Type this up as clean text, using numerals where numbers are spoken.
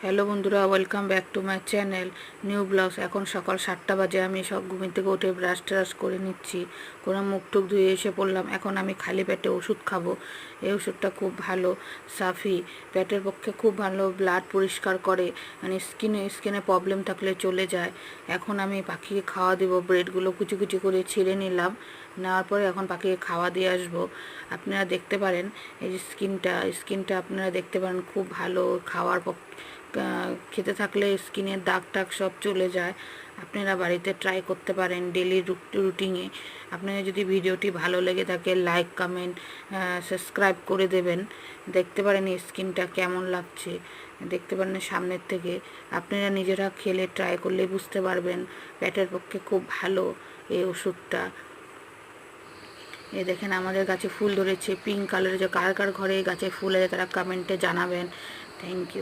Hello বন্ধুরা, welcome back to my channel new blogs. এখন সকাল 7টা বাজে। আমি সব ঘুম থেকে উঠে ব্রাশ ট্রাশ করে নিচ্ছি, করে মুখ টুক ধুয়ে এসে পড়লাম। এখন আমি খালি পেটে ওষুধ খাবো। এই ওষুধটা খুব ভালো, সাফি, পেটের পক্ষে খুব ভালো, ব্লাড পরিষ্কার করে, মানে স্কিনে প্রবলেম থাকলে চলে যায়। এখন আমি পাখিকে খাওয়া দেবো। ব্রেডগুলো কুচি কুচি করে ছিঁড়ে নিলাম, নেওয়ার পরে এখন পাখিকে খাওয়া দিয়ে আসবো। আপনারা দেখতে পারেন এই যে স্কিনটা আপনারা দেখতে পারেন, খুব ভালো। খাওয়ার খেতে থাকলে স্কিনের দাগ টাগ সব চলে যায়। আপনারা বাড়িতে ট্রাই করতে পারেন ডেলি রুটিনে। আপনারা যদি ভিডিওটি ভালো লেগে থাকে, লাইক কমেন্ট সাবস্ক্রাইব করে দেবেন। দেখতে পারেন স্কিনটা কেমন লাগছে, দেখতে পারেন সামনের থেকে। আপনারা নিজেরা খেলে ট্রাই করলে বুঝতে পারবেন পেটের পক্ষে খুব ভালো এই ওষুধটা। এই দেখেন আমাদের গাছে ফুল ধরেছে পিঙ্ক কালারের। যে কার কার ঘরে গাছে ফুল আছে তারা কমেন্টে জানাবেন। Thank you.